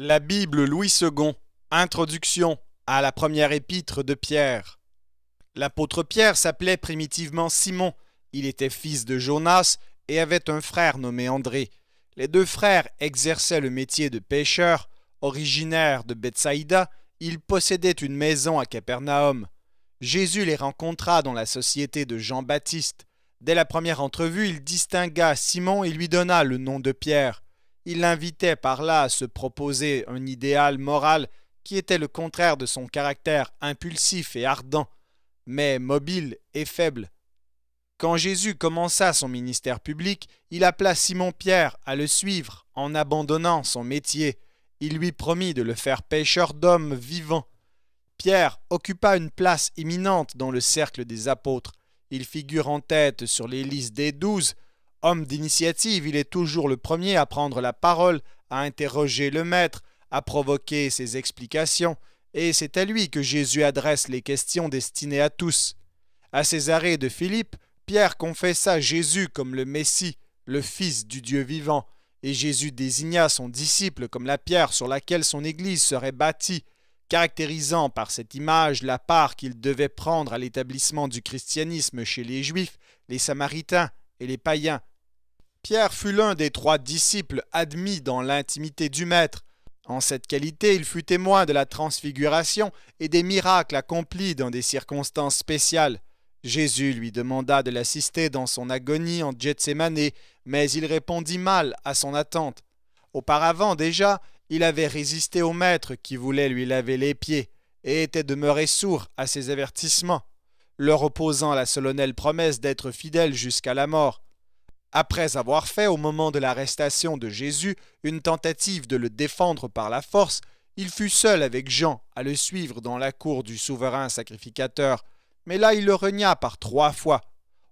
La Bible Louis II. Introduction à la première épître de Pierre. L'apôtre Pierre s'appelait primitivement Simon. Il était fils de Jonas et avait un frère nommé André. Les deux frères exerçaient le métier de pêcheurs. Originaires de Bethsaïda, ils possédaient une maison à Capernaum. Jésus les rencontra dans la société de Jean-Baptiste. Dès la première entrevue, il distingua Simon et lui donna le nom de Pierre. Il l'invitait par là à se proposer un idéal moral qui était le contraire de son caractère impulsif et ardent, mais mobile et faible. Quand Jésus commença son ministère public, il appela Simon-Pierre à le suivre en abandonnant son métier. Il lui promit de le faire pêcheur d'hommes vivants. Pierre occupa une place éminente dans le cercle des apôtres. Il figure en tête sur les listes des 12. Homme d'initiative, il est toujours le premier à prendre la parole, à interroger le maître, à provoquer ses explications, et c'est à lui que Jésus adresse les questions destinées à tous. À Césarée de Philippe, Pierre confessa Jésus comme le Messie, le Fils du Dieu vivant, et Jésus désigna son disciple comme la pierre sur laquelle son Église serait bâtie, caractérisant par cette image la part qu'il devait prendre à l'établissement du christianisme chez les Juifs, les Samaritains et les païens. Pierre fut l'un des 3 disciples admis dans l'intimité du Maître. En cette qualité, il fut témoin de la transfiguration et des miracles accomplis dans des circonstances spéciales. Jésus lui demanda de l'assister dans son agonie en Gethsémane, mais il répondit mal à son attente. Auparavant déjà, il avait résisté au Maître qui voulait lui laver les pieds et était demeuré sourd à ses avertissements, leur opposant la solennelle promesse d'être fidèle jusqu'à la mort. Après avoir fait, au moment de l'arrestation de Jésus, une tentative de le défendre par la force, il fut seul avec Jean à le suivre dans la cour du souverain sacrificateur. Mais là, il le renia par 3 fois.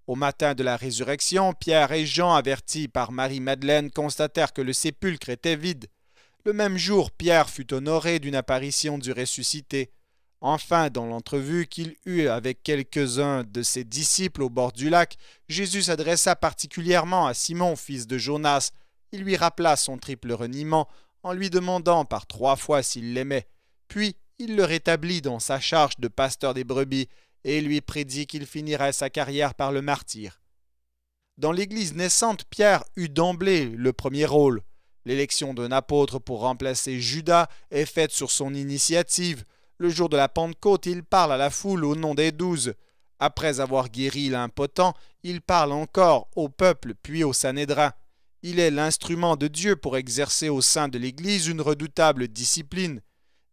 Au matin de la résurrection, Pierre et Jean, avertis par Marie-Madeleine, constatèrent que le sépulcre était vide. Le même jour, Pierre fut honoré d'une apparition du ressuscité. Enfin, dans l'entrevue qu'il eut avec quelques-uns de ses disciples au bord du lac, Jésus s'adressa particulièrement à Simon, fils de Jonas. Il lui rappela son triple reniement en lui demandant par 3 fois s'il l'aimait. Puis, il le rétablit dans sa charge de pasteur des brebis et lui prédit qu'il finirait sa carrière par le martyre. Dans l'Église naissante, Pierre eut d'emblée le premier rôle. L'élection d'un apôtre pour remplacer Judas est faite sur son initiative. Le jour de la Pentecôte, il parle à la foule au nom des 12. Après avoir guéri l'impotent, il parle encore au peuple puis au Sanhédrin. Il est l'instrument de Dieu pour exercer au sein de l'Église une redoutable discipline.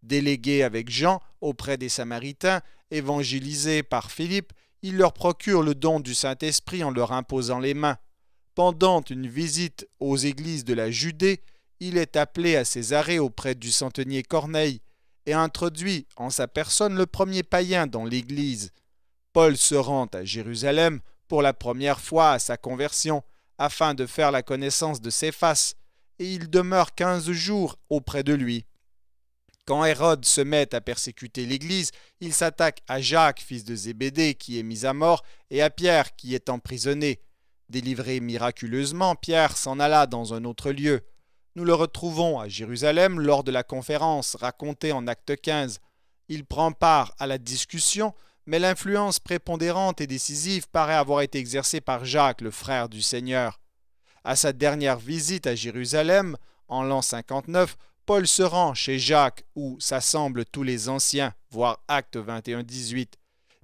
Délégué avec Jean auprès des Samaritains, évangélisé par Philippe, il leur procure le don du Saint-Esprit en leur imposant les mains. Pendant une visite aux églises de la Judée, il est appelé à Césarée auprès du centenier Corneille et introduit en sa personne le premier païen dans l'Église. Paul se rend à Jérusalem pour la première fois à sa conversion, afin de faire la connaissance de Céphas, et il demeure 15 jours auprès de lui. Quand Hérode se met à persécuter l'Église, il s'attaque à Jacques, fils de Zébédée, qui est mis à mort, et à Pierre, qui est emprisonné. Délivré miraculeusement, Pierre s'en alla dans un autre lieu. Nous le retrouvons à Jérusalem lors de la conférence racontée en Acte 15. Il prend part à la discussion, mais l'influence prépondérante et décisive paraît avoir été exercée par Jacques, le frère du Seigneur. À sa dernière visite à Jérusalem, en l'an 59, Paul se rend chez Jacques, où s'assemblent tous les anciens, voir Acte 21-18.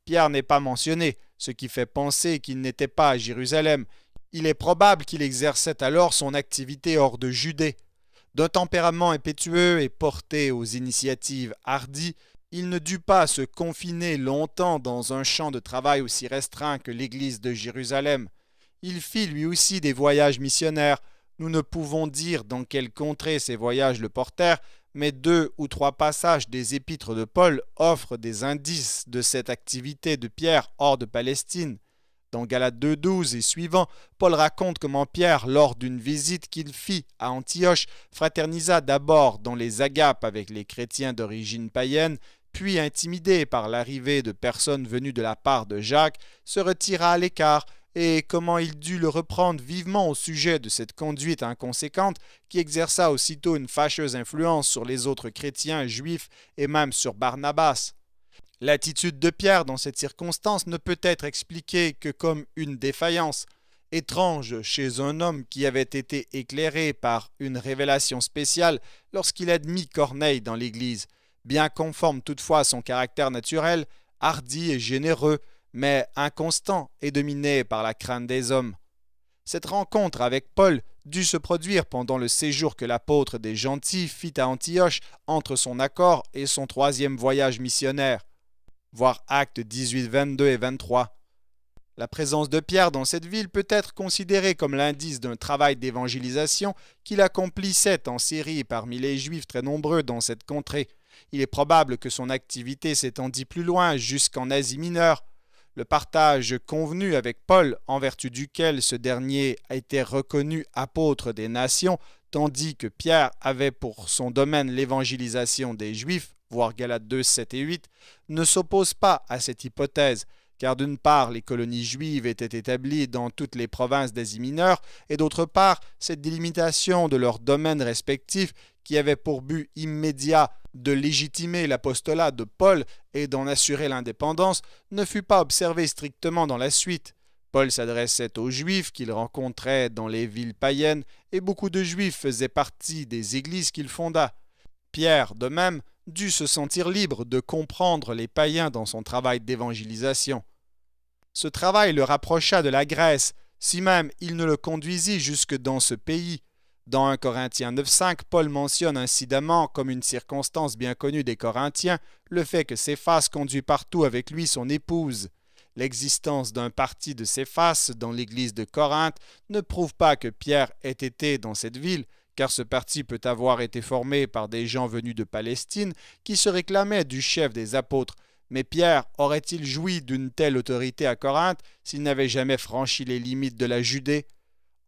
Pierre n'est pas mentionné, ce qui fait penser qu'il n'était pas à Jérusalem. Il est probable qu'il exerçait alors son activité hors de Judée. D'un tempérament impétueux et porté aux initiatives hardies, il ne dut pas se confiner longtemps dans un champ de travail aussi restreint que l'église de Jérusalem. Il fit lui aussi des voyages missionnaires. Nous ne pouvons dire dans quelle contrée ces voyages le portèrent, mais 2 ou 3 passages des épîtres de Paul offrent des indices de cette activité de Pierre hors de Palestine. Dans Galates 2,12 et suivants, Paul raconte comment Pierre, lors d'une visite qu'il fit à Antioche, fraternisa d'abord dans les agapes avec les chrétiens d'origine païenne, puis intimidé par l'arrivée de personnes venues de la part de Jacques, se retira à l'écart et comment il dut le reprendre vivement au sujet de cette conduite inconséquente qui exerça aussitôt une fâcheuse influence sur les autres chrétiens juifs et même sur Barnabas. L'attitude de Pierre dans cette circonstance ne peut être expliquée que comme une défaillance, étrange chez un homme qui avait été éclairé par une révélation spéciale lorsqu'il admit Corneille dans l'Église, bien conforme toutefois à son caractère naturel, hardi et généreux, mais inconstant et dominé par la crainte des hommes. Cette rencontre avec Paul dut se produire pendant le séjour que l'apôtre des gentils fit à Antioche entre son accord et son troisième voyage missionnaire. Voir Actes 18, 22 et 23. La présence de Pierre dans cette ville peut être considérée comme l'indice d'un travail d'évangélisation qu'il accomplissait en Syrie parmi les Juifs très nombreux dans cette contrée. Il est probable que son activité s'étendit plus loin jusqu'en Asie mineure. Le partage convenu avec Paul, en vertu duquel ce dernier a été reconnu apôtre des nations, tandis que Pierre avait pour son domaine l'évangélisation des Juifs, voir Galates 2, 7 et 8, ne s'oppose pas à cette hypothèse, car d'une part les colonies juives étaient établies dans toutes les provinces d'Asie mineure, et d'autre part cette délimitation de leurs domaines respectifs qui avait pour but immédiat de légitimer l'apostolat de Paul et d'en assurer l'indépendance, ne fut pas observée strictement dans la suite. Paul s'adressait aux Juifs qu'il rencontrait dans les villes païennes, et beaucoup de Juifs faisaient partie des églises qu'il fonda. Pierre, de même, dut se sentir libre de comprendre les païens dans son travail d'évangélisation. Ce travail le rapprocha de la Grèce, si même il ne le conduisit jusque dans ce pays. Dans 1 Corinthiens 9,5, Paul mentionne incidemment, comme une circonstance bien connue des Corinthiens, le fait que Céphas conduit partout avec lui son épouse. L'existence d'un parti de Céphas dans l'église de Corinthe ne prouve pas que Pierre ait été dans cette ville, car ce parti peut avoir été formé par des gens venus de Palestine qui se réclamaient du chef des apôtres. Mais Pierre aurait-il joui d'une telle autorité à Corinthe s'il n'avait jamais franchi les limites de la Judée?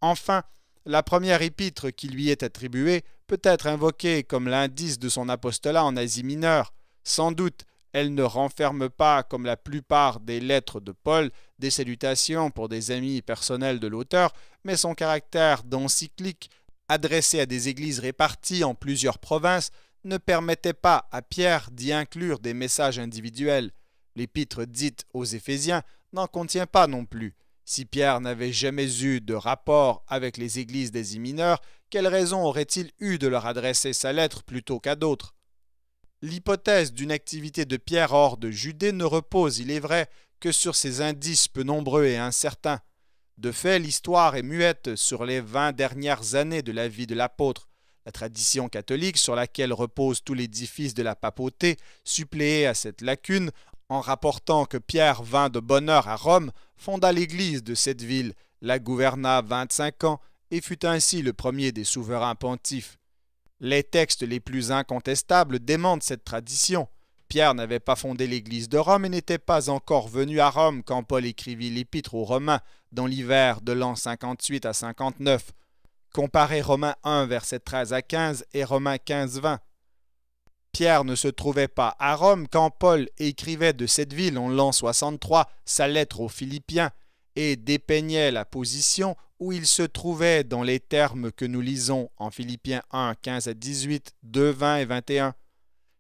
Enfin, la première épître qui lui est attribuée peut être invoquée comme l'indice de son apostolat en Asie mineure. Sans doute, elle ne renferme pas, comme la plupart des lettres de Paul, des salutations pour des amis personnels de l'auteur, mais son caractère d'encyclique, adressé à des églises réparties en plusieurs provinces, ne permettait pas à Pierre d'y inclure des messages individuels. L'épître dite aux Éphésiens n'en contient pas non plus. Si Pierre n'avait jamais eu de rapport avec les églises d'Asie mineure, quelle raison aurait-il eu de leur adresser sa lettre plutôt qu'à d'autres? L'hypothèse d'une activité de Pierre hors de Judée ne repose, il est vrai, que sur ces indices peu nombreux et incertains. De fait, l'histoire est muette sur les 20 dernières années de la vie de l'apôtre. La tradition catholique, sur laquelle repose tout l'édifice de la papauté, suppléait à cette lacune en rapportant que Pierre vint de bonne heure à Rome, fonda l'église de cette ville, la gouverna 25 ans et fut ainsi le premier des souverains pontifes. Les textes les plus incontestables démentent cette tradition. Pierre n'avait pas fondé l'église de Rome et n'était pas encore venu à Rome quand Paul écrivit l'épître aux Romains dans l'hiver de l'an 58 à 59. Comparez Romains 1, versets 13 à 15 et Romains 15, 20. Pierre ne se trouvait pas à Rome quand Paul écrivait de cette ville en l'an 63 sa lettre aux Philippiens et dépeignait la position où il se trouvait dans les termes que nous lisons en Philippiens 1, 15 à 18, 2, 20 et 21.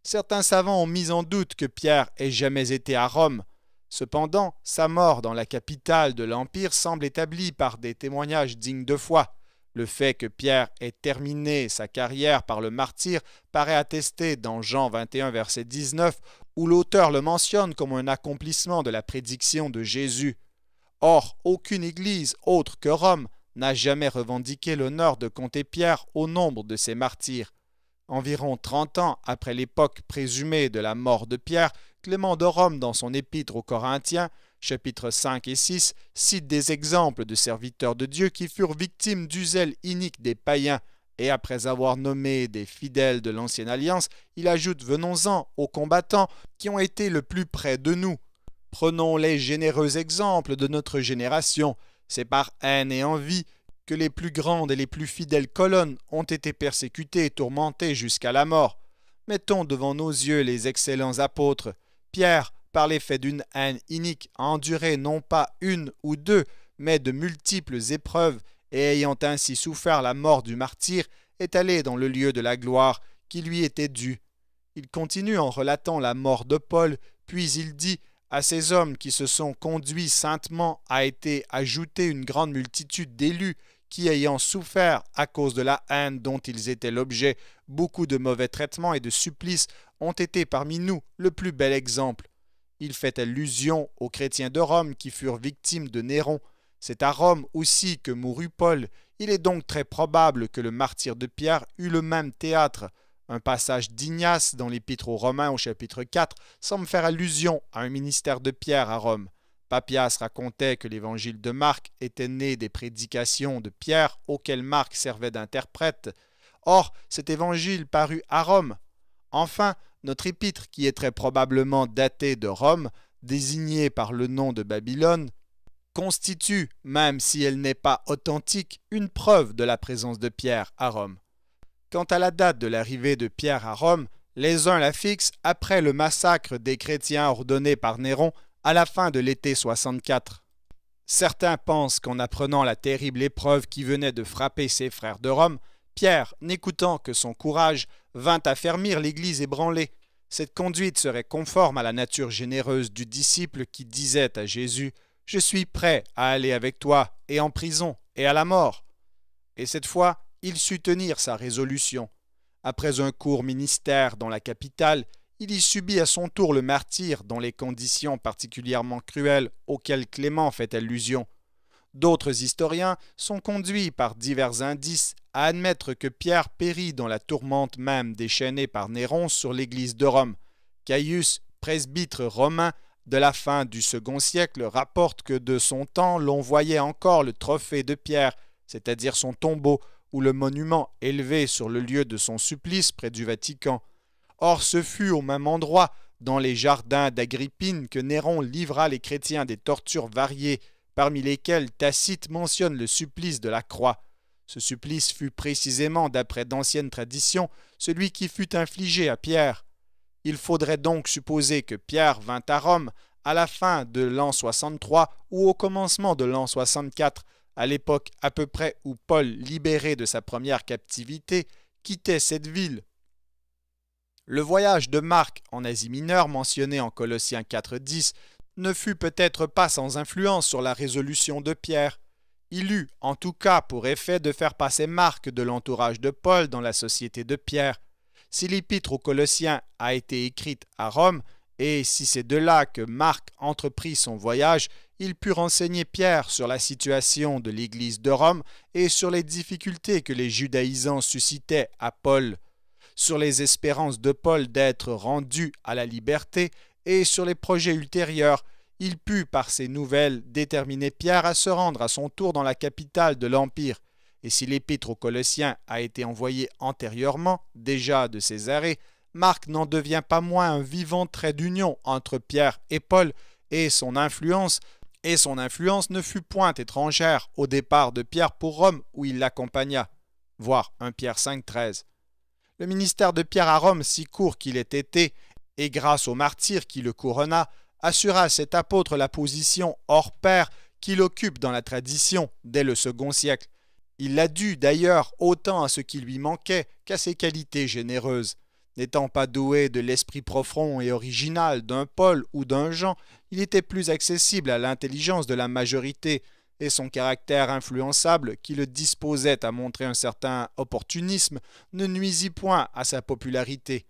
Certains savants ont mis en doute que Pierre ait jamais été à Rome. Cependant, sa mort dans la capitale de l'Empire semble établie par des témoignages dignes de foi. Le fait que Pierre ait terminé sa carrière par le martyre paraît attesté dans Jean 21, verset 19, où l'auteur le mentionne comme un accomplissement de la prédiction de Jésus. Or, aucune église autre que Rome n'a jamais revendiqué l'honneur de compter Pierre au nombre de ses martyrs. Environ 30 ans après l'époque présumée de la mort de Pierre, Clément de Rome, dans son épître aux Corinthiens, chapitres 5 et 6, cite des exemples de serviteurs de Dieu qui furent victimes du zèle inique des païens, et après avoir nommé des fidèles de l'ancienne alliance, il ajoute « Venons-en aux combattants qui ont été le plus près de nous. Prenons les généreux exemples de notre génération. C'est par haine et envie que les plus grandes et les plus fidèles colonnes ont été persécutées et tourmentées jusqu'à la mort. Mettons devant nos yeux les excellents apôtres. Pierre, par l'effet d'une haine inique, a enduré non pas une ou deux, mais de multiples épreuves, et ayant ainsi souffert la mort du martyr, est allé dans le lieu de la gloire qui lui était due. Il continue en relatant la mort de Paul, puis il dit « À ces hommes qui se sont conduits saintement a été ajoutée une grande multitude d'élus, qui, ayant souffert à cause de la haine dont ils étaient l'objet, beaucoup de mauvais traitements et de supplices, ont été parmi nous le plus bel exemple. » Il fait allusion aux chrétiens de Rome qui furent victimes de Néron. C'est à Rome aussi que mourut Paul. Il est donc très probable que le martyre de Pierre eut le même théâtre. Un passage d'Ignace dans l'Épître aux Romains au chapitre 4 semble faire allusion à un ministère de Pierre à Rome. Papias racontait que l'évangile de Marc était né des prédications de Pierre auxquelles Marc servait d'interprète. Or, cet évangile parut à Rome. Enfin, notre épître, qui est très probablement datée de Rome, désignée par le nom de Babylone, constitue, même si elle n'est pas authentique, une preuve de la présence de Pierre à Rome. Quant à la date de l'arrivée de Pierre à Rome, les uns la fixent après le massacre des chrétiens ordonné par Néron à la fin de l'été 64. Certains pensent qu'en apprenant la terrible épreuve qui venait de frapper ses frères de Rome, Pierre, n'écoutant que son courage, vint affermir l'Église ébranlée. Cette conduite serait conforme à la nature généreuse du disciple qui disait à Jésus « Je suis prêt à aller avec toi, et en prison, et à la mort. » Et cette fois, il sut tenir sa résolution. Après un court ministère dans la capitale, il y subit à son tour le martyre dans les conditions particulièrement cruelles auxquelles Clément fait allusion. D'autres historiens sont conduits par divers indices à admettre que Pierre périt dans la tourmente même déchaînée par Néron sur l'Église de Rome. Caius, presbytre romain de la fin du second siècle, rapporte que de son temps l'on voyait encore le trophée de Pierre, c'est-à-dire son tombeau ou le monument élevé sur le lieu de son supplice près du Vatican. Or ce fut au même endroit, dans les jardins d'Agrippine, que Néron livra les chrétiens des tortures variées, parmi lesquelles Tacite mentionne le supplice de la croix. Ce supplice fut précisément, d'après d'anciennes traditions, celui qui fut infligé à Pierre. Il faudrait donc supposer que Pierre vint à Rome à la fin de l'an 63 ou au commencement de l'an 64, à l'époque à peu près où Paul, libéré de sa première captivité, quittait cette ville. Le voyage de Marc en Asie mineure, mentionné en Colossiens 4,10, ne fut peut-être pas sans influence sur la résolution de Pierre. Il eut, en tout cas, pour effet de faire passer Marc de l'entourage de Paul dans la société de Pierre. Si l'épître aux Colossiens a été écrite à Rome, et si c'est de là que Marc entreprit son voyage, il put renseigner Pierre sur la situation de l'Église de Rome et sur les difficultés que les judaïsants suscitaient à Paul, sur les espérances de Paul d'être rendu à la liberté et sur les projets ultérieurs. Il put, par ces nouvelles, déterminer Pierre à se rendre à son tour dans la capitale de l'Empire. Et si l'épître aux Colossiens a été envoyée antérieurement, déjà de Césarée, Marc n'en devient pas moins un vivant trait d'union entre Pierre et Paul, et son influence ne fut point étrangère au départ de Pierre pour Rome où il l'accompagna. Voir 1 Pierre 5,13. Le ministère de Pierre à Rome, si court qu'il ait été, et grâce au martyr qui le couronna, assura à cet apôtre la position hors pair qu'il occupe dans la tradition dès le second siècle. Il l'a dû d'ailleurs autant à ce qui lui manquait qu'à ses qualités généreuses. N'étant pas doué de l'esprit profond et original d'un Paul ou d'un Jean, il était plus accessible à l'intelligence de la majorité, et son caractère influençable, qui le disposait à montrer un certain opportunisme, ne nuisit point à sa popularité.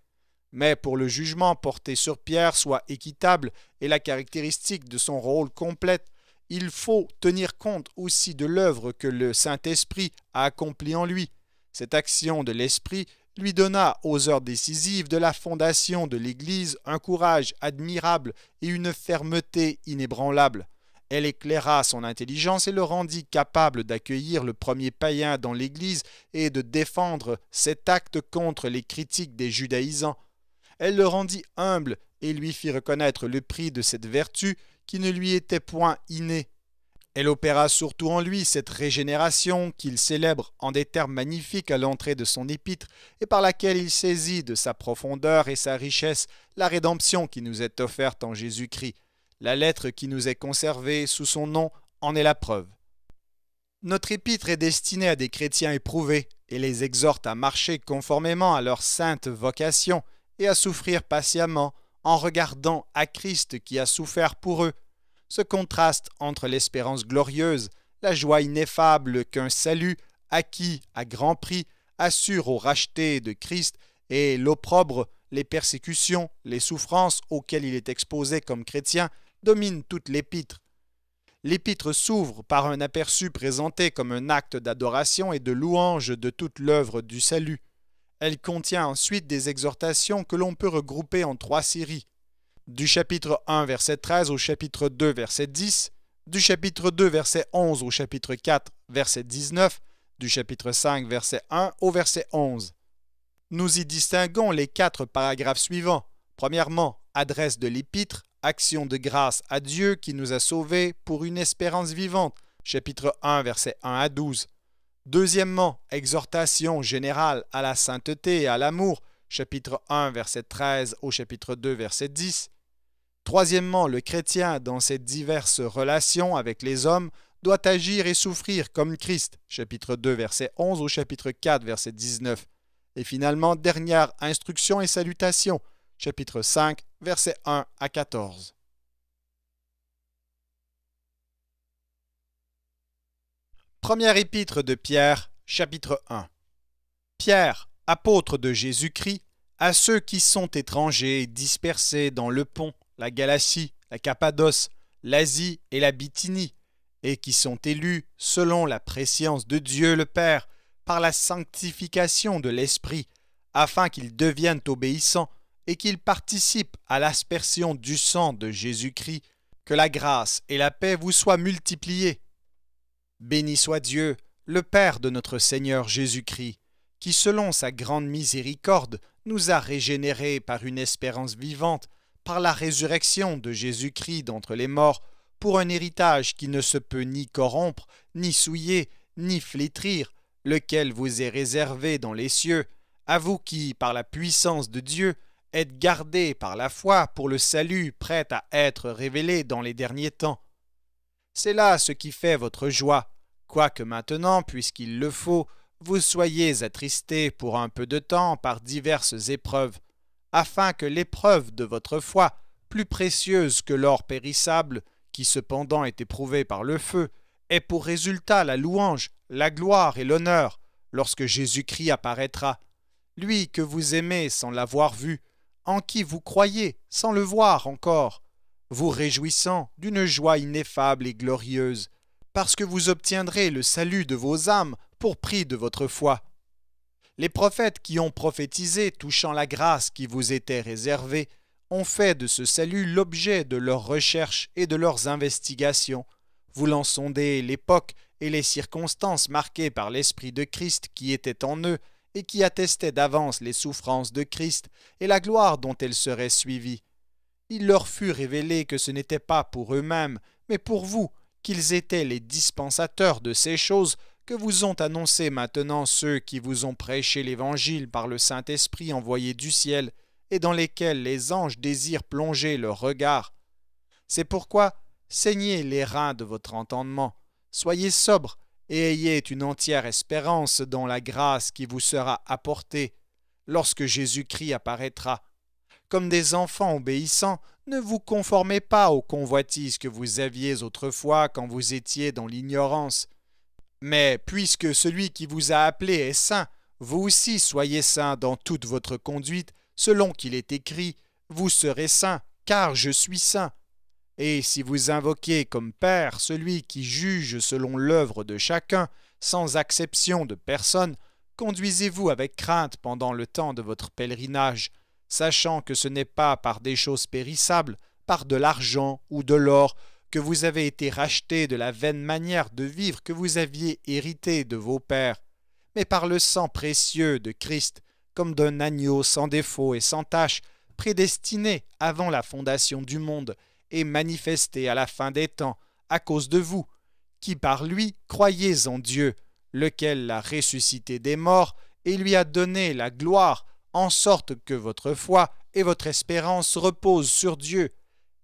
Mais pour le jugement porté sur Pierre soit équitable et la caractéristique de son rôle complète, il faut tenir compte aussi de l'œuvre que le Saint-Esprit a accomplie en lui. Cette action de l'Esprit lui donna aux heures décisives de la fondation de l'Église un courage admirable et une fermeté inébranlable. Elle éclaira son intelligence et le rendit capable d'accueillir le premier païen dans l'Église et de défendre cet acte contre les critiques des judaïsants. Elle le rendit humble et lui fit reconnaître le prix de cette vertu qui ne lui était point innée. Elle opéra surtout en lui cette régénération qu'il célèbre en des termes magnifiques à l'entrée de son épître et par laquelle il saisit de sa profondeur et sa richesse la rédemption qui nous est offerte en Jésus-Christ. La lettre qui nous est conservée sous son nom en est la preuve. Notre épître est destinée à des chrétiens éprouvés et les exhorte à marcher conformément à leur sainte vocation et à souffrir patiemment en regardant à Christ qui a souffert pour eux. Ce contraste entre l'espérance glorieuse, la joie ineffable qu'un salut acquis à grand prix assure aux rachetés de Christ et l'opprobre, les persécutions, les souffrances auxquelles il est exposé comme chrétien domine toute l'épître. L'épître s'ouvre par un aperçu présenté comme un acte d'adoration et de louange de toute l'œuvre du salut. Elle contient ensuite des exhortations que l'on peut regrouper en 3 séries. Du chapitre 1, verset 13 au chapitre 2, verset 10, du chapitre 2, verset 11 au chapitre 4, verset 19, du chapitre 5, verset 1 au verset 11. Nous y distinguons les 4 paragraphes suivants. Premièrement, adresse de l'épître, action de grâce à Dieu qui nous a sauvés pour une espérance vivante, chapitre 1, verset 1 à 12. Deuxièmement, exhortation générale à la sainteté et à l'amour, chapitre 1, verset 13 au chapitre 2, verset 10. Troisièmement, le chrétien, dans ses diverses relations avec les hommes, doit agir et souffrir comme Christ, chapitre 2, verset 11 au chapitre 4, verset 19. Et finalement, dernière instruction et salutation, chapitre 5, versets 1 à 14. Première épître de Pierre, chapitre 1. Pierre, apôtre de Jésus-Christ, à ceux qui sont étrangers et dispersés dans le Pont, la Galatie, la Cappadoce, l'Asie et la Bithynie, et qui sont élus selon la prescience de Dieu le Père, par la sanctification de l'Esprit, afin qu'ils deviennent obéissants et qu'ils participent à l'aspersion du sang de Jésus-Christ, que la grâce et la paix vous soient multipliées. Béni soit Dieu, le Père de notre Seigneur Jésus-Christ, qui selon sa grande miséricorde nous a régénérés par une espérance vivante, par la résurrection de Jésus-Christ d'entre les morts, pour un héritage qui ne se peut ni corrompre, ni souiller, ni flétrir, lequel vous est réservé dans les cieux, à vous qui, par la puissance de Dieu, êtes gardés par la foi pour le salut prêt à être révélé dans les derniers temps. C'est là ce qui fait votre joie, quoique maintenant, puisqu'il le faut, vous soyez attristés pour un peu de temps par diverses épreuves, afin que l'épreuve de votre foi, plus précieuse que l'or périssable, qui cependant est éprouvé par le feu, ait pour résultat la louange, la gloire et l'honneur, lorsque Jésus-Christ apparaîtra, lui que vous aimez sans l'avoir vu, en qui vous croyez sans le voir encore, vous réjouissant d'une joie ineffable et glorieuse, parce que vous obtiendrez le salut de vos âmes pour prix de votre foi. Les prophètes qui ont prophétisé touchant la grâce qui vous était réservée ont fait de ce salut l'objet de leurs recherches et de leurs investigations, voulant sonder l'époque et les circonstances marquées par l'Esprit de Christ qui était en eux et qui attestait d'avance les souffrances de Christ et la gloire dont elles seraient suivies. Il leur fut révélé que ce n'était pas pour eux-mêmes, mais pour vous, qu'ils étaient les dispensateurs de ces choses que vous ont annoncées maintenant ceux qui vous ont prêché l'Évangile par le Saint-Esprit envoyé du ciel, et dans lesquels les anges désirent plonger leur regard. C'est pourquoi saignez les reins de votre entendement, soyez sobres et ayez une entière espérance dans la grâce qui vous sera apportée lorsque Jésus-Christ apparaîtra. Comme des enfants obéissants, ne vous conformez pas aux convoitises que vous aviez autrefois quand vous étiez dans l'ignorance. Mais puisque celui qui vous a appelé est saint, vous aussi soyez saints dans toute votre conduite, selon qu'il est écrit, vous serez saints, car je suis saint. Et si vous invoquez comme Père celui qui juge selon l'œuvre de chacun, sans acception de personne, conduisez-vous avec crainte pendant le temps de votre pèlerinage, sachant que ce n'est pas par des choses périssables, par de l'argent ou de l'or, que vous avez été rachetés de la vaine manière de vivre que vous aviez hérité de vos pères, mais par le sang précieux de Christ, comme d'un agneau sans défaut et sans tache, prédestiné avant la fondation du monde, et manifesté à la fin des temps, à cause de vous, qui par lui croyez en Dieu, lequel l'a ressuscité des morts et lui a donné la gloire, en sorte que votre foi et votre espérance reposent sur Dieu.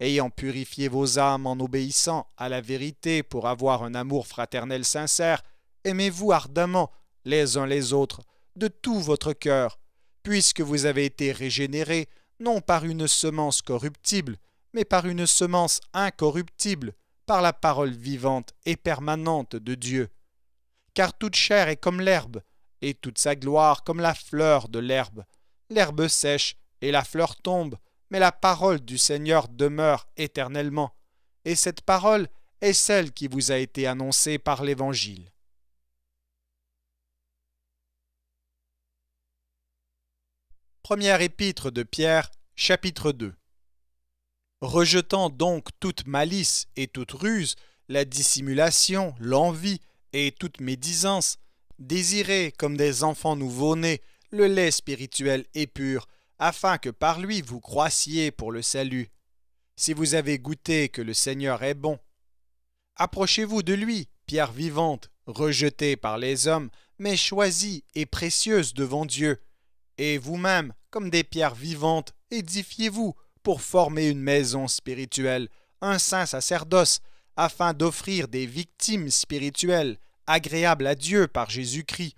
ayant purifié vos âmes en obéissant à la vérité pour avoir un amour fraternel sincère, aimez-vous ardemment les uns les autres, de tout votre cœur, puisque vous avez été régénérés, non par une semence corruptible, mais par une semence incorruptible, par la parole vivante et permanente de Dieu. Car toute chair est comme l'herbe, et toute sa gloire comme la fleur de l'herbe. L'herbe sèche et la fleur tombe, mais la parole du Seigneur demeure éternellement. Et cette parole est celle qui vous a été annoncée par l'Évangile. Première épître de Pierre, chapitre 2. Rejetant donc toute malice et toute ruse, la dissimulation, l'envie et toute médisance, désirez comme des enfants nouveau-nés le lait spirituel et pur, afin que par lui vous croissiez pour le salut. Si vous avez goûté que le Seigneur est bon, approchez-vous de lui, pierre vivante, rejetée par les hommes, mais choisie et précieuse devant Dieu. Et vous-même, comme des pierres vivantes, édifiez-vous pour former une maison spirituelle, un saint sacerdoce, afin d'offrir des victimes spirituelles agréables à Dieu par Jésus-Christ.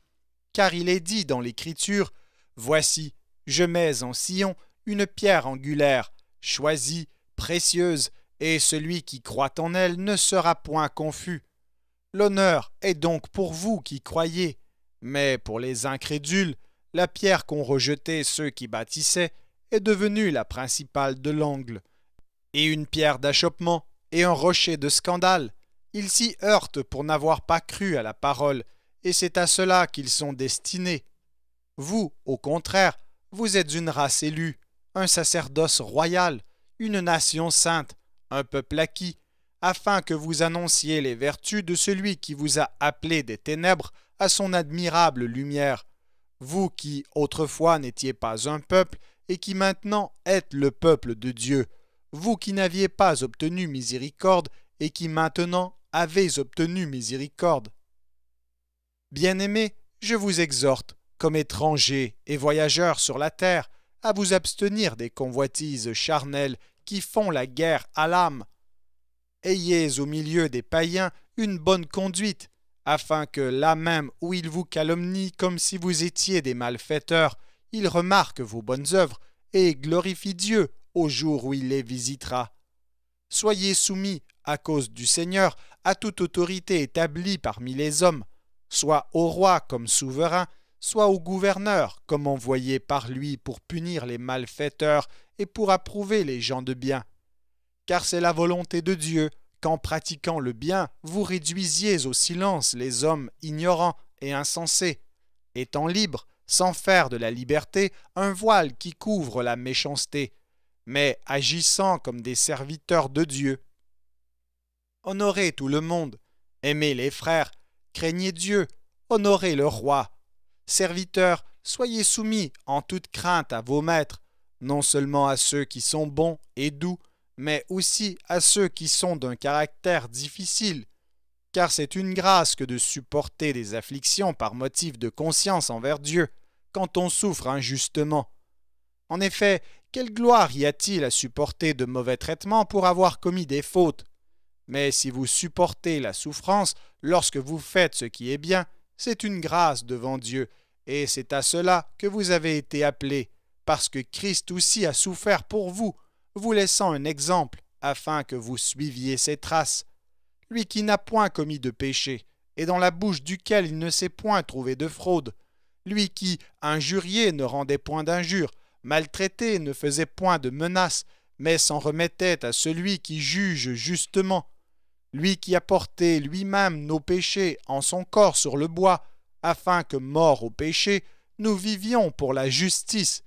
Car il est dit dans l'Écriture, « Voici, je mets en Sion une pierre angulaire, choisie, précieuse, et celui qui croit en elle ne sera point confus. » L'honneur est donc pour vous qui croyez, mais pour les incrédules, la pierre qu'ont rejetée ceux qui bâtissaient est devenue la principale de l'angle, et une pierre d'achoppement et un rocher de scandale. Ils s'y heurtent pour n'avoir pas cru à la parole, et c'est à cela qu'ils sont destinés. Vous, au contraire, vous êtes une race élue, un sacerdoce royal, une nation sainte, un peuple acquis, afin que vous annonciez les vertus de celui qui vous a appelés des ténèbres à son admirable lumière. Vous qui, autrefois, n'étiez pas un peuple, et qui maintenant êtes le peuple de Dieu, vous qui n'aviez pas obtenu miséricorde, et qui maintenant avez obtenu miséricorde. Bien-aimés, je vous exhorte, comme étrangers et voyageurs sur la terre, à vous abstenir des convoitises charnelles qui font la guerre à l'âme. Ayez au milieu des païens une bonne conduite, afin que là même où ils vous calomnient comme si vous étiez des malfaiteurs, ils remarquent vos bonnes œuvres et glorifient Dieu au jour où il les visitera. Soyez soumis, à cause du Seigneur, à toute autorité établie parmi les hommes, soit au roi comme souverain, soit au gouverneur comme envoyé par lui pour punir les malfaiteurs et pour approuver les gens de bien. Car c'est la volonté de Dieu qu'en pratiquant le bien, vous réduisiez au silence les hommes ignorants et insensés, étant libres, sans faire de la liberté un voile qui couvre la méchanceté, mais agissant comme des serviteurs de Dieu. Honorez tout le monde, aimez les frères, craignez Dieu, honorez le roi. Serviteurs, soyez soumis en toute crainte à vos maîtres, non seulement à ceux qui sont bons et doux, mais aussi à ceux qui sont d'un caractère difficile, car c'est une grâce que de supporter des afflictions par motif de conscience envers Dieu, quand on souffre injustement. En effet, quelle gloire y a-t-il à supporter de mauvais traitements pour avoir commis des fautes? Mais si vous supportez la souffrance lorsque vous faites ce qui est bien, c'est une grâce devant Dieu, et c'est à cela que vous avez été appelés, parce que Christ aussi a souffert pour vous, vous laissant un exemple, afin que vous suiviez ses traces. Lui qui n'a point commis de péché, et dans la bouche duquel il ne s'est point trouvé de fraude. Lui qui, injurié, ne rendait point d'injure, maltraité, ne faisait point de menaces, mais s'en remettait à celui qui juge justement. Lui qui a porté lui-même nos péchés en son corps sur le bois, afin que, morts au péché, nous vivions pour la justice.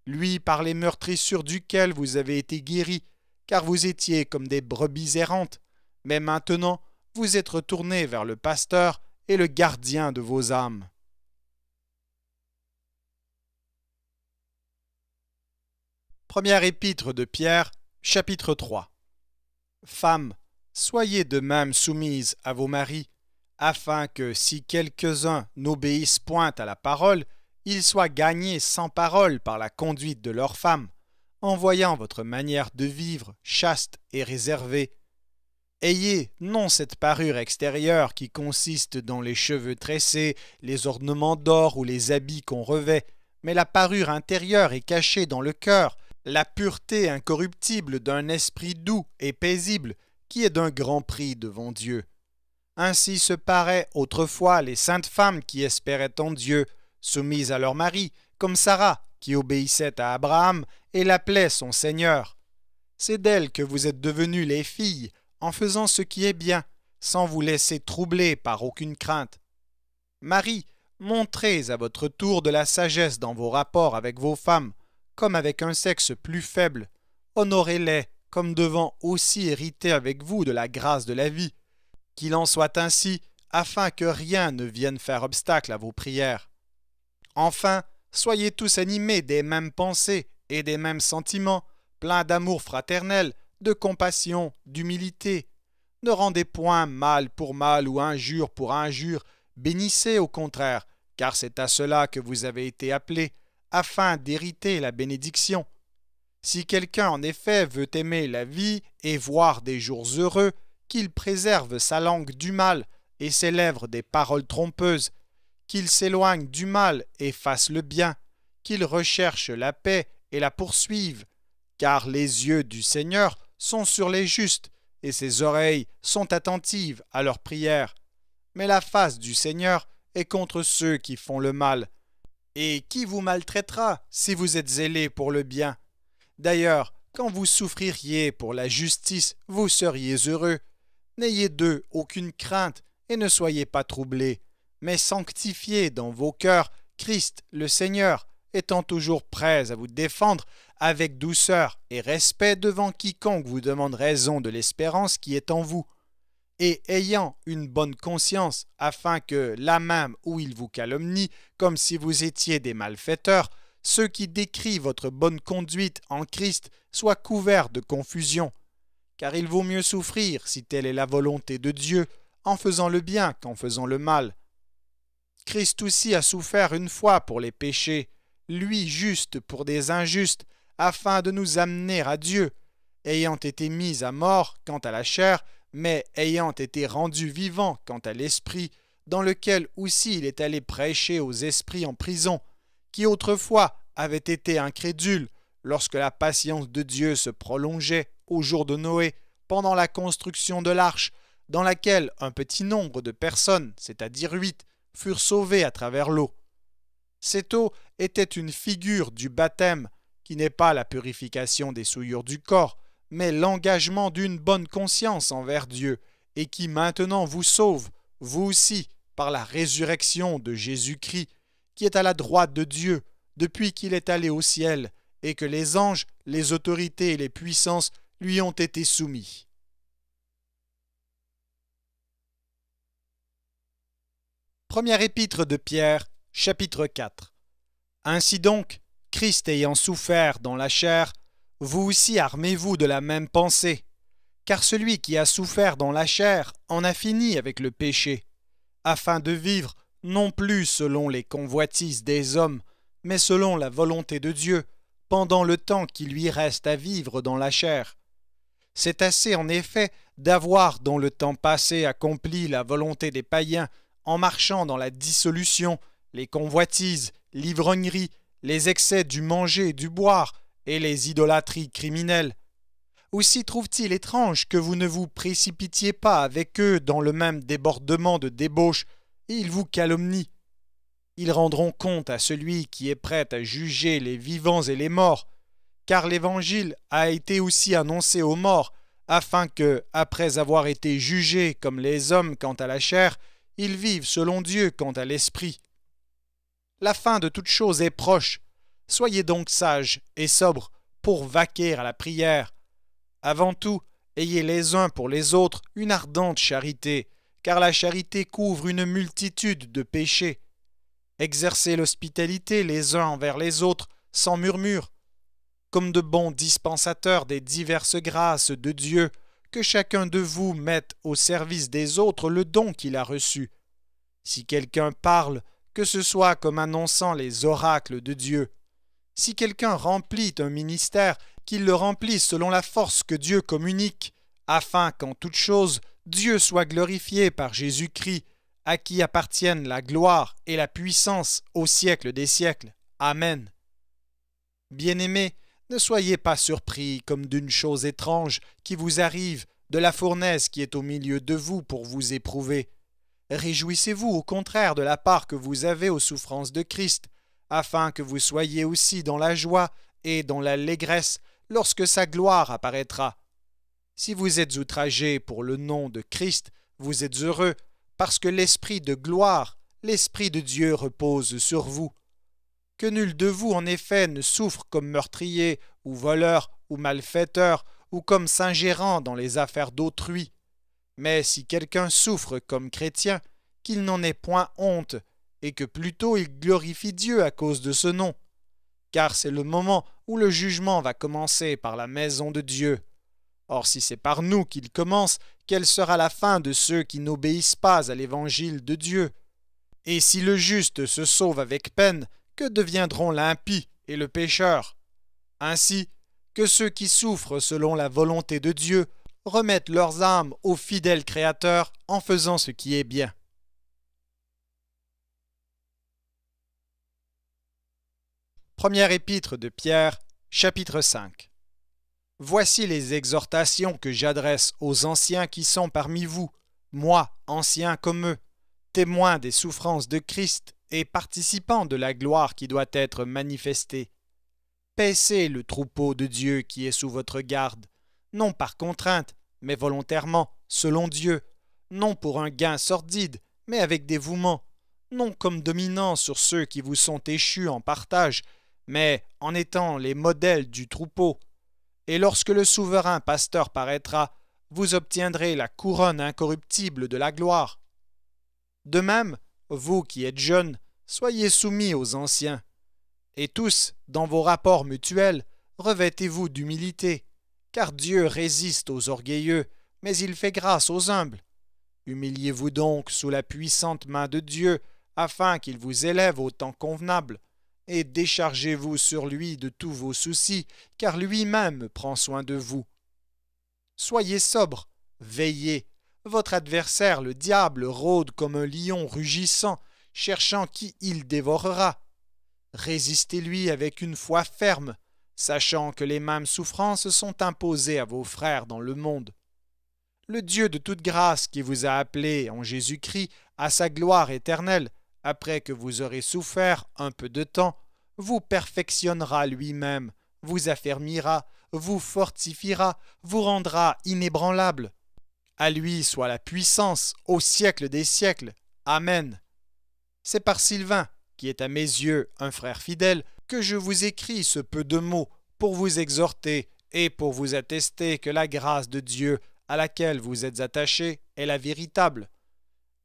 Lui par les meurtrissures duquel vous avez été guéris, car vous étiez comme des brebis errantes, mais maintenant vous êtes retournés vers le pasteur et le gardien de vos âmes. Première épître de Pierre, chapitre 3. Femmes, soyez de même soumises à vos maris, afin que, si quelques-uns n'obéissent point à la parole, ils soient gagnés sans parole par la conduite de leurs femmes, en voyant votre manière de vivre chaste et réservée. Ayez non cette parure extérieure qui consiste dans les cheveux tressés, les ornements d'or ou les habits qu'on revêt, mais la parure intérieure est cachée dans le cœur, la pureté incorruptible d'un esprit doux et paisible qui est d'un grand prix devant Dieu. Ainsi se paraient autrefois les saintes femmes qui espéraient en Dieu, soumises à leur mari, comme Sarah qui obéissait à Abraham et l'appelait son Seigneur. C'est d'elles que vous êtes devenues les filles, en faisant ce qui est bien, sans vous laisser troubler par aucune crainte. Marie, montrez à votre tour de la sagesse dans vos rapports avec vos femmes, comme avec un sexe plus faible. Honorez-les, comme devant aussi hériter avec vous de la grâce de la vie. Qu'il en soit ainsi, afin que rien ne vienne faire obstacle à vos prières. Enfin, soyez tous animés des mêmes pensées et des mêmes sentiments, pleins d'amour fraternel, de compassion, d'humilité. Ne rendez point mal pour mal ou injure pour injure, bénissez au contraire, car c'est à cela que vous avez été appelés, afin d'hériter la bénédiction. Si quelqu'un en effet veut aimer la vie et voir des jours heureux, qu'il préserve sa langue du mal et ses lèvres des paroles trompeuses, qu'il s'éloigne du mal et fasse le bien, qu'il recherche la paix et la poursuive, car les yeux du Seigneur sont sur les justes et ses oreilles sont attentives à leurs prières. Mais la face du Seigneur est contre ceux qui font le mal. Et qui vous maltraitera si vous êtes zélés pour le bien? D'ailleurs, quand vous souffririez pour la justice, vous seriez heureux. N'ayez d'eux aucune crainte et ne soyez pas troublés, mais sanctifiez dans vos cœurs Christ le Seigneur, étant toujours prêts à vous défendre avec douceur et respect devant quiconque vous demande raison de l'espérance qui est en vous, et ayant une bonne conscience, afin que, là même où ils vous calomnient, comme si vous étiez des malfaiteurs, ceux qui décrient votre bonne conduite en Christ soient couverts de confusion. Car il vaut mieux souffrir, si telle est la volonté de Dieu, en faisant le bien qu'en faisant le mal. Christ aussi a souffert une fois pour les péchés, lui juste pour des injustes, afin de nous amener à Dieu, ayant été mis à mort quant à la chair, mais ayant été rendu vivant quant à l'esprit, dans lequel aussi il est allé prêcher aux esprits en prison, qui autrefois avaient été incrédules, lorsque la patience de Dieu se prolongeait au jour de Noé, pendant la construction de l'arche, dans laquelle un petit nombre de personnes, c'est-à-dire 8, furent sauvées à travers l'eau. Cette eau était une figure du baptême, qui n'est pas la purification des souillures du corps, mais l'engagement d'une bonne conscience envers Dieu, et qui maintenant vous sauve, vous aussi, par la résurrection de Jésus-Christ, qui est à la droite de Dieu, depuis qu'il est allé au ciel, et que les anges, les autorités et les puissances lui ont été soumis. Première épître de Pierre, chapitre 4. Ainsi donc, Christ ayant souffert dans la chair, vous aussi armez-vous de la même pensée, car celui qui a souffert dans la chair en a fini avec le péché, afin de vivre non plus selon les convoitises des hommes, mais selon la volonté de Dieu, pendant le temps qui lui reste à vivre dans la chair. C'est assez en effet d'avoir dans le temps passé accompli la volonté des païens en marchant dans la dissolution, les convoitises, l'ivrognerie, les excès du manger et du boire et les idolâtries criminelles. Aussi trouve-t-il étrange que vous ne vous précipitiez pas avec eux dans le même débordement de débauche, et ils vous calomnient. Ils rendront compte à celui qui est prêt à juger les vivants et les morts, car l'Évangile a été aussi annoncé aux morts, afin que, après avoir été jugés comme les hommes quant à la chair, ils vivent selon Dieu quant à l'esprit. La fin de toute chose est proche. Soyez donc sages et sobres pour vaquer à la prière. Avant tout, ayez les uns pour les autres une ardente charité, car la charité couvre une multitude de péchés. Exercez l'hospitalité les uns envers les autres sans murmure, comme de bons dispensateurs des diverses grâces de Dieu, que chacun de vous mette au service des autres le don qu'il a reçu. Si quelqu'un parle, que ce soit comme annonçant les oracles de Dieu. Si quelqu'un remplit un ministère, qu'il le remplisse selon la force que Dieu communique, afin qu'en toute chose, Dieu soit glorifié par Jésus-Christ, à qui appartiennent la gloire et la puissance au siècle des siècles. Amen. Bien-aimés, ne soyez pas surpris comme d'une chose étrange qui vous arrive de la fournaise qui est au milieu de vous pour vous éprouver. Réjouissez-vous au contraire de la part que vous avez aux souffrances de Christ, afin que vous soyez aussi dans la joie et dans l'allégresse lorsque sa gloire apparaîtra. Si vous êtes outragés pour le nom de Christ, vous êtes heureux, parce que l'Esprit de gloire, l'Esprit de Dieu repose sur vous. Que nul de vous, en effet, ne souffre comme meurtrier, ou voleur, ou malfaiteur, ou comme s'ingérant dans les affaires d'autrui. Mais si quelqu'un souffre comme chrétien, qu'il n'en ait point honte, et que plutôt il glorifie Dieu à cause de ce nom. Car c'est le moment où le jugement va commencer par la maison de Dieu. Or, si c'est par nous qu'il commence, quelle sera la fin de ceux qui n'obéissent pas à l'évangile de Dieu? Et si le juste se sauve avec peine, que deviendront l'impie et le pécheur? Ainsi, que ceux qui souffrent selon la volonté de Dieu remettent leurs âmes au fidèle Créateur en faisant ce qui est bien. Première épître de Pierre, chapitre 5. Voici les exhortations que j'adresse aux anciens qui sont parmi vous, moi, ancien comme eux, témoins des souffrances de Christ et participants de la gloire qui doit être manifestée. Paissez le troupeau de Dieu qui est sous votre garde, non par contrainte, mais volontairement, selon Dieu, non pour un gain sordide, mais avec dévouement, non comme dominant sur ceux qui vous sont échus en partage, mais en étant les modèles du troupeau. Et lorsque le souverain pasteur paraîtra, vous obtiendrez la couronne incorruptible de la gloire. De même, vous qui êtes jeunes, soyez soumis aux anciens. Et tous, dans vos rapports mutuels, revêtez-vous d'humilité, car Dieu résiste aux orgueilleux, mais il fait grâce aux humbles. Humiliez-vous donc sous la puissante main de Dieu, afin qu'il vous élève au temps convenable, et déchargez-vous sur lui de tous vos soucis, car lui-même prend soin de vous. Soyez sobres, veillez. Votre adversaire, le diable, rôde comme un lion rugissant, cherchant qui il dévorera. Résistez-lui avec une foi ferme, sachant que les mêmes souffrances sont imposées à vos frères dans le monde. Le Dieu de toute grâce qui vous a appelés en Jésus-Christ à sa gloire éternelle, après que vous aurez souffert un peu de temps, vous perfectionnera lui-même, vous affermira, vous fortifiera, vous rendra inébranlable. À lui soit la puissance au siècle des siècles. Amen. C'est par Sylvain, qui est à mes yeux un frère fidèle, que je vous écris ce peu de mots pour vous exhorter et pour vous attester que la grâce de Dieu à laquelle vous êtes attachés est la véritable.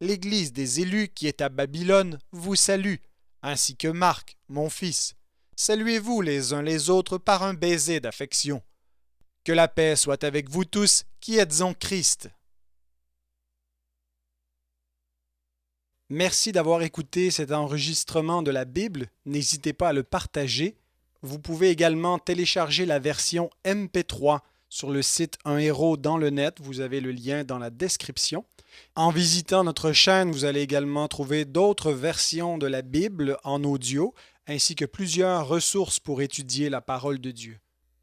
L'Église des élus qui est à Babylone vous salue, ainsi que Marc, mon fils. Saluez-vous les uns les autres par un baiser d'affection. Que la paix soit avec vous tous qui êtes en Christ. Merci d'avoir écouté cet enregistrement de la Bible. N'hésitez pas à le partager. Vous pouvez également télécharger la version MP3 sur le site Un Héros dans le net. Vous avez le lien dans la description. En visitant notre chaîne, vous allez également trouver d'autres versions de la Bible en audio, ainsi que plusieurs ressources pour étudier la parole de Dieu.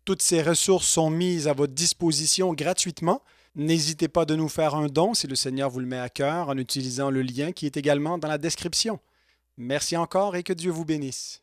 Toutes ces ressources sont mises à votre disposition gratuitement. N'hésitez pas de nous faire un don si le Seigneur vous le met à cœur en utilisant le lien qui est également dans la description. Merci encore et que Dieu vous bénisse.